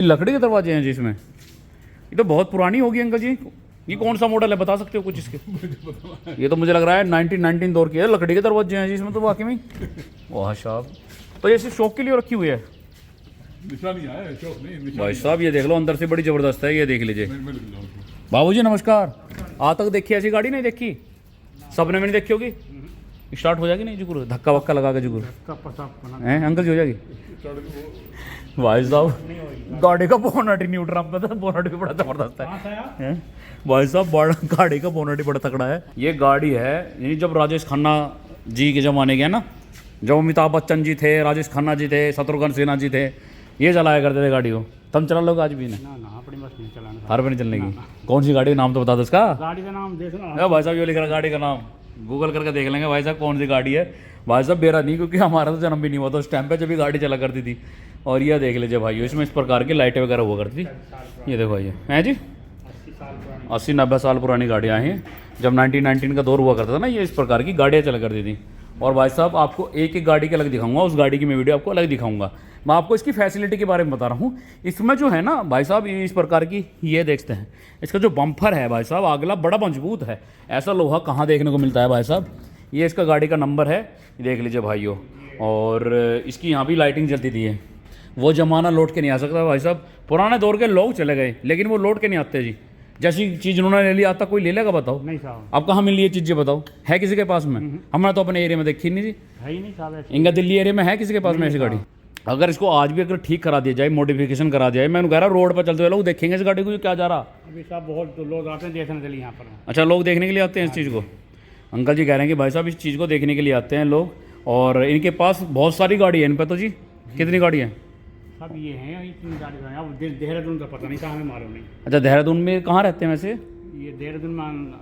लकड़ी के दरवाजे हैं जी इसमें। ये तो बहुत पुरानी होगी अंकल जी। ये कौन सा मॉडल है, बता सकते हो कुछ इसके? ये तो मुझे लग रहा है 1919 दौर की है। लकड़ी के दरवाजे हैं जी इसमें तो वाकई में। वाह साहब, तो ये सिर्फ शौक के लिए रखी हुई है? निशानी है, शौक नहीं। भाई साहब ये देख लो, अंदर से बड़ी ज़बरदस्त है, ये देख लीजिए। बाबूजी नमस्कार। आज तक देखी ऐसी गाड़ी नहीं देखी? सपने में नहीं देखी होगी? स्टार्ट हो जाएगी नहीं जुगुर, धक्का वक्का लगा के जुगुर हैं अंकल जी, हो जाएगी? भाई साहब गाड़ी का बोनट ही नहीं उठ रहा, पता बोनट भी बड़ा जबरदस्त है भाई साहब। बड़ा गाड़ी का बोनट ही बड़ा तकड़ा है। ये गाड़ी है यानी जब राजेश खन्ना जी के ज़माने के, है ना, जब अमिताभ बच्चन जी थे, राजेश खन्ना जी थे, शत्रुघ्न सिन्हा जी थे, ये चलाया करते थे गाड़ी को। तुम चला लोग आज भी ना? अपनी बस नहीं चलाना। हर पे नहीं चलने की। कौन सी गाड़ी का नाम तो बता दो उसका। गाड़ी का नाम देखना भाई साहब ये लिख रहा गाड़ी का नाम, गूगल करके देख लेंगे भाई साहब कौन सी गाड़ी है। भाई साहब मेरा नहीं, क्योंकि हमारा तो जन्म भी नहीं हुआ था उस टाइम पे जब भी गाड़ी चला करती थी। और यह देख लीजिए भाई, इसमें इस प्रकार की लाइटें वगैरह हुआ करती थी। ये देखो ये है जी 80-90 साल पुरानी गाड़ियाँ हैं। जब 1919 का दौर हुआ करता था ना, ये इस प्रकार की गाड़ियाँ चला करती थी। और भाई साहब आपको एक एक गाड़ी की अलग दिखाऊंगा, उस गाड़ी की मैं वीडियो आपको अलग दिखाऊंगा। मैं आपको इसकी फैसिलिटी के बारे में बता रहा हूँ। इसमें जो है ना भाई साहब, ये इस प्रकार की ये देखते हैं, इसका जो बम्पर है भाई साहब अगला बड़ा मजबूत है। ऐसा लोहा कहाँ देखने को मिलता है भाई साहब। ये इसका गाड़ी का नंबर है, देख लीजिए भाइयों। और इसकी यहाँ भी लाइटिंग जलती थी। वो ज़माना लौट के नहीं आ सकता भाई साहब। पुराने दौर के लोग चले गए लेकिन वो लौट के नहीं आते जी। जैसी चीज़ उन्होंने ले ली, आता कोई ले लेगा? बताओ नहीं साहब। अब कहाँ मिली ये चीज़ें, बताओ है किसी के पास में? हमने तो अपने एरिया में देखी नहीं जी। है ही नहीं साहब। इनका दिल्ली एरिया में है किसी के पास में ऐसी गाड़ी? अगर इसको आज भी अगर ठीक करा दिया जाए, मॉडिफिकेशन करा दिया जाए, मैं कह रहा रोड पर चलते हुए लोग देखेंगे इस गाड़ी को क्या जा रहा। अभी साहब बहुत लोग आते हैं देखने के लिए यहाँ पर। अच्छा, लोग देखने के लिए आते हैं इस चीज़ को? अंकल जी कह रहे हैं कि भाई साहब इस चीज़ को देखने के लिए आते हैं लोग। और इनके पास बहुत सारी गाड़ी है इन पर तो जी। कितनी गाड़ी है? सब ये हैं इतनी गाड़ी हैं। अब देहरादून का पता नहीं कहाँ में मालूम नहीं। अच्छा, देहरादून में कहाँ रहते हैं वैसे? ये देहरादून में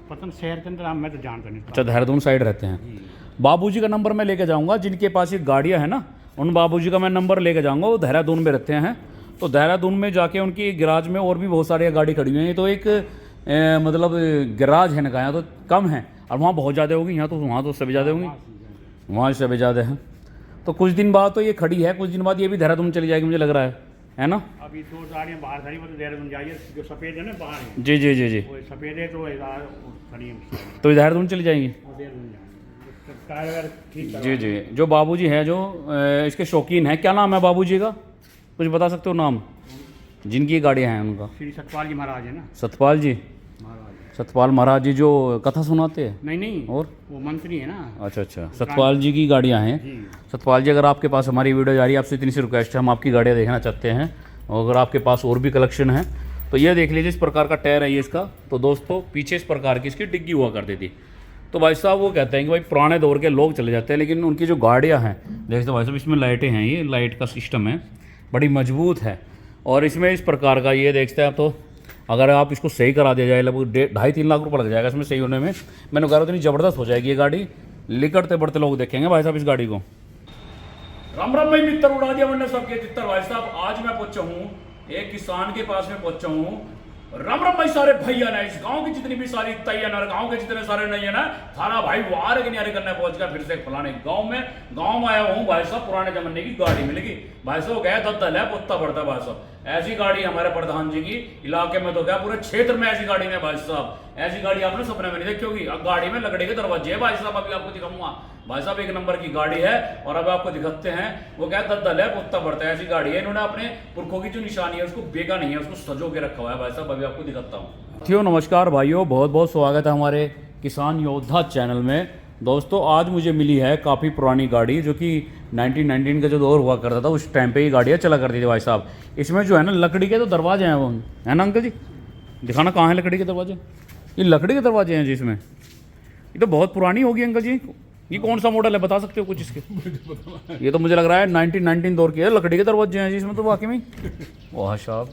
पता नहीं शहर के अंदर, मैं तो जानता नहीं। अच्छा, देहरादून साइड रहते हैं। बाबूजी का नंबर मैं लेके जाऊंगा, जिनके पास ये गाड़ियाँ हैं ना, उन बाबूजी का मैं नंबर लेके जाऊंगा। वो देहरादून में रहते हैं। तो देहरादून में जाके उनकी गैराज में और भी बहुत सारी गाड़ी खड़ी हुई हैं। तो एक मतलब गैराज है ना, यहाँ तो कम है और वहाँ बहुत ज़्यादा होगी। यहाँ तो वहाँ तो सभी ज़्यादा होंगी, वहाँ से भी ज़्यादा है। तो कुछ दिन बाद तो ये खड़ी है, कुछ दिन बाद ये भी देहरादून चली जाएगी मुझे लग रहा है ना? अभी 2 गाड़ियाँ बाहर खड़ी, मतलब देहरादून जाइए, जो सफ़ेद है ना बाहर है। जी जी जी जी, वो सफ़ेद है तो खड़ी है, तो देहरादून चली जाएंगी। ठीक जी जी। जो बाबूजी हैं जो इसके शौकीन हैं, क्या नाम है बाबूजी का, कुछ बता सकते हो नाम जिनकी ये गाड़ियाँ हैं उनका? श्री सतपाल जी महाराज है ना। सतपाल जी, सतपाल महाराज जी जो कथा सुनाते हैं? नहीं और वो मंत्री है ना। अच्छा अच्छा, सतपाल जी की गाड़ियाँ हैं। सतपाल जी अगर आपके पास हमारी वीडियो जा रही है, आपसे इतनी सी रिक्वेस्ट है, हम आपकी गाड़ियाँ देखना चाहते हैं। और अगर आपके पास और भी कलेक्शन है तो ये देख लीजिए, इस प्रकार का टायर है ये इसका। तो दोस्तों पीछे इस प्रकार की इसकी डिग्गी हुआ करती थी। तो भाई साहब वो कहते हैं कि भाई पुराने दौर के लोग चले जाते हैं, लेकिन उनकी जो गाड़ियाँ हैं देखते भाई साहब, इसमें लाइटें हैं, ये लाइट का सिस्टम है, बड़ी मजबूत है। और इसमें इस प्रकार का ये देखते हैं आप, तो अगर आप इसको सही करा दिया जाए लगभग 2.5-3 लाख रुपये लग जाएगा इसमें सही होने में। मैंने कहा इतनी ज़बरदस्त हो जाएगी ये गाड़ी, लिकड़ते बढ़ते लोग देखेंगे भाई साहब इस गाड़ी को। राम राम भाई मित्र, उड़ा दिया मैंने सबके चित्तर। भाई साहब आज मैं पहुंचा हूँ एक किसान के पास में पहुंचा हूँ। राम राम भाई सारे भैया ना, इस गांव की जितनी भी सारी तैया ना, गांव के जितने सारे नहीं है ना, थारा भाई वार के न्यारे करने पहुंच गया फिर से फलाने गांव में आया हूँ भाई साहब। पुराने जमाने की गाड़ी मिलेगी भाई साहब, गया दल है पुत्ता पड़ता भाई साहब। ऐसी गाड़ी हमारे प्रधान जी की इलाके में तो क्या पूरे क्षेत्र में ऐसी गाड़ी है भाई साहब। ऐसी गाड़ी आपने सपने में नहीं देखी होगी। अब गाड़ी में लकड़ी के दरवाजे है भाई साहब, अभी आपको दिखाऊंगा भाई साहब। एक नंबर की गाड़ी है और अब आपको दिखाते हैं। वो क्या दल है पुत्ता पड़ता है, ऐसी गाड़ी है। इन्होंने अपने पुरखों की जो निशानी है उसको बेगा नहीं है, उसको सजो के रखा हुआ है भाई साहब। अभी आपको दिखाता हूँ। थियो नमस्कार भाइयों, बहुत बहुत स्वागत है हमारे किसान योद्धा चैनल में। दोस्तों आज मुझे मिली है काफ़ी पुरानी गाड़ी, जो कि 1919 का जो दौर हुआ करता था उस टाइम पे ये गाड़ियाँ चला करती थी भाई साहब। इसमें जो है ना लकड़ी के तो दरवाजे हैं, वो है ना अंकल जी, दिखाना कहाँ है लकड़ी के दरवाजे। ये लकड़ी के दरवाजे हैं जी इसमें। ये तो बहुत पुरानी होगी अंकल जी। ये कौन सा मॉडल है, बता सकते हो कुछ इसके? ये तो मुझे लग रहा है 1919 दौर की है। लकड़ी के दरवाजे हैं जी इसमें तो वाकई में। वाह साहब,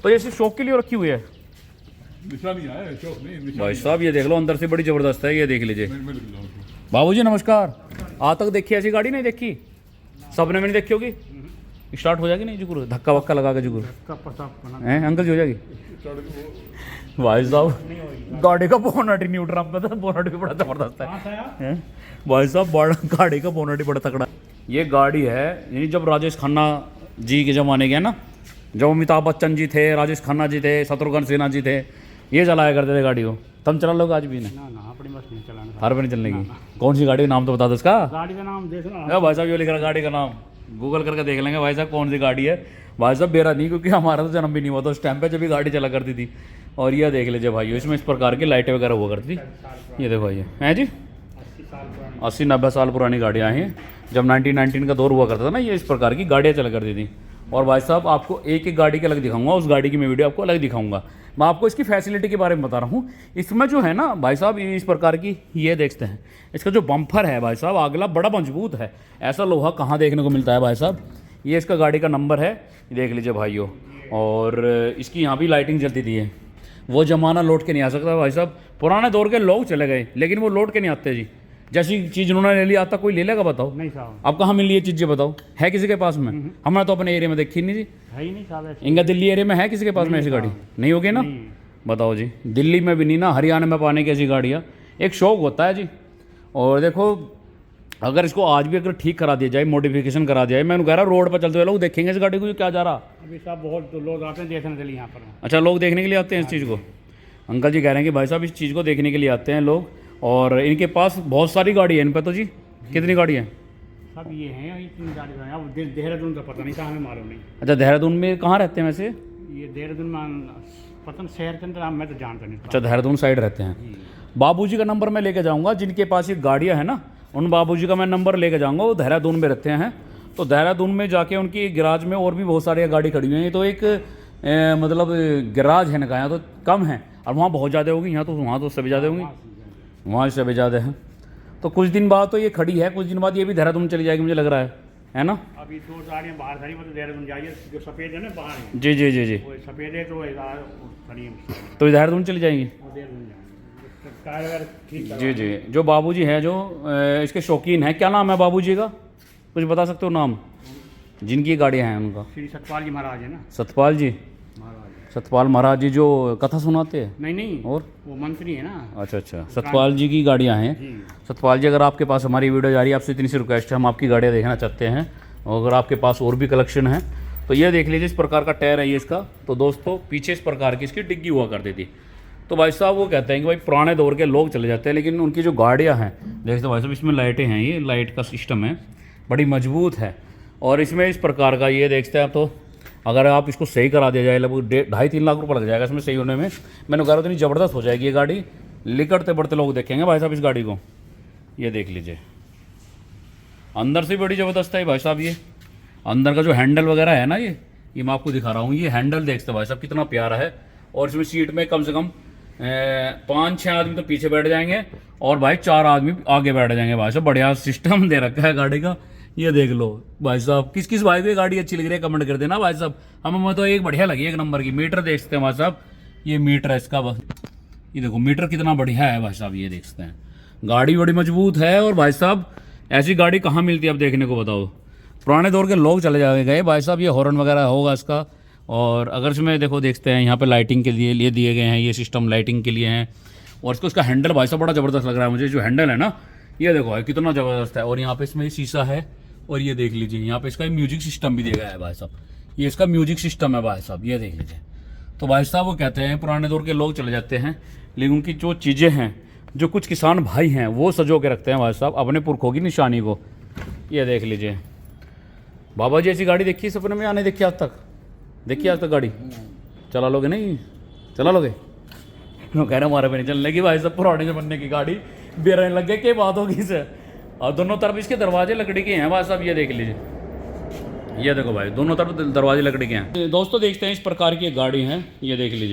तो ये सिर्फ शौक के लिए रखी हुई है? निशानी है, शौक नहीं। भाई साहब ये देख लो, अंदर से बड़ी ज़बरदस्त है, ये देख लीजिए। बाबूजी नमस्कार। आज तक देखी ऐसी गाड़ी नहीं देखी? सपने में नहीं देखी होगी? स्टार्ट हो जाएगी नहीं जुगुर, धक्का वक्का लगा के जुगुर हैं अंकल जी, हो जाएगी? भाई साहब गाड़ी का बोनट ही नहीं उठ रहा, पता बोनट भी बड़ा जबरदस्त है भाई साहब। बड़ा गाड़ी का बोनट ही बड़ा तकड़ा। ये गाड़ी है यानी जब राजेश खन्ना जी के ज़माने के, है ना, जो अमिताभ बच्चन जी थे, राजेश खन्ना जी थे, शत्रुघ्न सिन्हा जी थे, ये चलाया करते थे गाड़ी को। तुम चला लोगे आज भी नहीं? ना ना अपनी बस नहीं चलाना। हर पर नहीं चलने की। कौन सी गाड़ी का नाम तो बता दो उसका। गाड़ी का नाम देख लो। अरे भाई साहब ये लिख रहा गाड़ी का नाम, गूगल करके देख लेंगे भाई साहब कौन सी गाड़ी है। भाई साहब मेरा नहीं, क्योंकि हमारा तो जन्म भी नहीं हुआ था उस टाइम पे जब भी गाड़ी चला करती थी। और ये देख लीजिए भाई, इसमें इस प्रकार की लाइटें वगैरह हुआ करती थी। ये देखो भाई, है जी 80-90 साल पुरानी गाड़ियाँ हैं। जब 1919 का दौर हुआ करता था ना, ये इस प्रकार की गाड़ियाँ चला करती थी। और भाई साहब आपको एक एक गाड़ी के अलग दिखाऊंगा, उस गाड़ी की मैं वीडियो आपको अलग दिखाऊंगा। मैं आपको इसकी फैसिलिटी के बारे में बता रहा हूँ। इसमें जो है ना भाई साहब, इस प्रकार की ये देखते हैं, इसका जो बम्पर है भाई साहब अगला बड़ा मजबूत है। ऐसा लोहा कहाँ देखने को मिलता है भाई साहब। ये इसका गाड़ी का नंबर है, देख लीजिए भाइयों। और इसकी यहाँ भी लाइटिंग जलती थी है। वो ज़माना लौट के नहीं आ सकता भाई साहब। पुराने दौर के लोग चले गए, लेकिन वो लौट के नहीं आते जी। जैसी चीज़ उन्होंने ले लिया, आता कोई ले लेगा बताओ? नहीं साहब। अब कहाँ मिल रही है चीज़ें बताओ? है किसी के पास में? हमने तो अपने एरिया में देखी नहीं जी। है ही नहीं साहब ऐसे। इनका दिल्ली एरिया में है किसी के पास में ऐसी गाड़ी? नहीं होगी ना, बताओ जी। दिल्ली में भी नहीं ना, हरियाणा में पाने की ऐसी गाड़ियाँ। एक शौक होता है जी। और देखो अगर इसको आज भी अगर ठीक करा दिया जाए, मॉडिफिकेशन करा दिया जाए, मैं कह रहा हूँ रोड पर चलते हुए लोग देखेंगे इस गाड़ी को क्या जा रहा। अभी साहब बहुत लोग आते हैं देखने के लिए यहाँ पर। अच्छा, लोग देखने के लिए आते हैं इस चीज़ को। अंकल जी कह रहे हैं कि भाई साहब इस चीज़ को देखने के लिए आते हैं लोग। और इनके पास बहुत सारी गाड़ी है इन पर तो जी। कितनी गाड़ी है? सब ये हैं, इतनी गाड़ी हैं। अब देहरादून का पता नहीं था, हमें मालूम नहीं। अच्छा, देहरादून में कहाँ रहते हैं वैसे? ये देहरादून में पता नहीं शहर के अंदर, मैं तो जानता नहीं। अच्छा, देहरादून साइड रहते हैं। बाबूजी का नंबर मैं लेके जाऊंगा, जिनके पास ये गाड़ियाँ हैं ना, उन बाबूजी का मैं नंबर लेके जाऊंगा। वो देहरादून में रहते हैं। तो देहरादून में जाके उनकी गैराज में और भी बहुत सारी गाड़ी खड़ी हुई हैं। तो एक मतलब गैराज है ना, यहाँ तो कम है और वहाँ बहुत ज़्यादा होगी। यहाँ तो वहाँ तो सभी ज़्यादा होंगी, वहाँ से भी ज़्यादा है। तो कुछ दिन बाद तो ये खड़ी है, कुछ दिन बाद ये भी देहरादून चली जाएगी मुझे लग रहा है ना? अभी 2 गाड़ियाँ बाहर खड़ी, मतलब देहरादून जाइए, जो सफ़ेद है ना बाहर है। जी जी जी जी। वो सफ़ेद है तो खड़ी है, तो ये देहरादून चली जाएंगी। वो देहरादून जाएंगे। टायर वगैरह ठीक जी जी। जो बाबूजी हैं, जो इसके शौकीन हैं, क्या नाम है बाबूजी का? कुछ बता सकते हो नाम जिनकी गाड़ियाँ हैं उनका? श्री सतपाल जी महाराज है ना। सतपाल जी, सतपाल महाराज जी जो कथा सुनाते हैं? नहीं और वो मंत्री है ना। अच्छा अच्छा, सतपाल जी की गाड़ियाँ हैं। सतपाल जी, अगर आपके पास हमारी वीडियो जा रही है, आपसे इतनी सी रिक्वेस्ट है, हम आपकी गाड़ियाँ देखना चाहते हैं। और अगर आपके पास और भी कलेक्शन है तो ये देख लीजिए, इस प्रकार का टायर है ये इसका। तो दोस्तों पीछे इस प्रकार की इसकी डिग्गी हुआ करती थी। तो भाई साहब वो कहते हैं कि भाई पुराने दौर के लोग चले जाते हैं, लेकिन उनकी जो गाड़ियाँ हैं देखते भाई साहब, इसमें लाइटें हैं, ये लाइट का सिस्टम है, बड़ी मजबूत है। और इसमें इस प्रकार का ये देखते हैं, तो अगर आप इसको सही करा दिया जाए लगभग 2.5-3 लाख रुपये लग जाएगा इसमें सही होने में। मैंने कहा इतनी ज़बरदस्त हो जाएगी ये गाड़ी, लिकड़ते बढ़ते लोग देखेंगे भाई साहब इस गाड़ी को। ये देख लीजिए, अंदर से बड़ी ज़बरदस्त है भाई साहब। ये अंदर का जो हैंडल वगैरह है ना, ये मैं आपको दिखा रहा हूँ। ये हैंडल देखते भाई साहब कितना प्यारा है। और इसमें सीट में कम से कम 5-6 आदमी तो पीछे बैठ जाएंगे और भाई 4 आदमी आगे बैठ जाएंगे भाई साहब। बढ़िया सिस्टम दे रखा है गाड़ी का। ये देख लो भाई साहब, किस किस भाई को ये गाड़ी अच्छी लग रही है कमेंट कर देना भाई साहब। हमें तो एक बढ़िया लगी, एक नंबर की। मीटर देख सकते हैं भाई साहब, ये मीटर है इसका। ये देखो मीटर कितना बढ़िया है भाई साहब, ये देख सकते हैं। गाड़ी बड़ी मजबूत है। और भाई साहब ऐसी गाड़ी कहाँ मिलती है अब देखने को बताओ? पुराने दौर के लोग चले गए भाई साहब। ये हॉर्न वगैरह होगा इसका। और अगर इसमें देखो देखते हैं, यहाँ पे लाइटिंग के लिए दिए गए हैं, ये सिस्टम लाइटिंग के लिए हैं। और इसका हैंडल भाई साहब बड़ा ज़बरदस्त लग रहा है मुझे। जो हैंडल है ना, ये देखो भाई कितना ज़बरदस्त है। और यहाँ पे इसमें शीशा है। और ये देख लीजिए, यहाँ पे इसका म्यूजिक सिस्टम भी दिया गया है भाई साहब। ये इसका म्यूजिक सिस्टम है भाई साहब, ये देख लीजिए। तो भाई साहब वो कहते हैं पुराने दौर के लोग चले जाते हैं, लेकिन उनकी जो चीज़ें हैं, जो कुछ किसान भाई हैं, वो सजो के रखते हैं भाई साहब अपने पुरखों की निशानी को। ये देख लीजिए। बाबा जी ऐसी गाड़ी देखी सपने में? आने देखी आज तक? देखी आज तक गाड़ी? चला लोगे? नहीं चला लोगे? कह रहे हमारे पे नहीं चलने की भाई साहब, पुराने जमाने की गाड़ी बेरने लग गए, क्या बात होगी इसे। और दोनों तरफ इसके दरवाजे लकड़ी के हैं भाई साहब, ये देख लीजिए। ये देखो भाई, दोनों तरफ दरवाजे लकड़ी के हैं। दोस्तों देखते हैं इस प्रकार की गाड़ी हैं, ये देख लीजिए।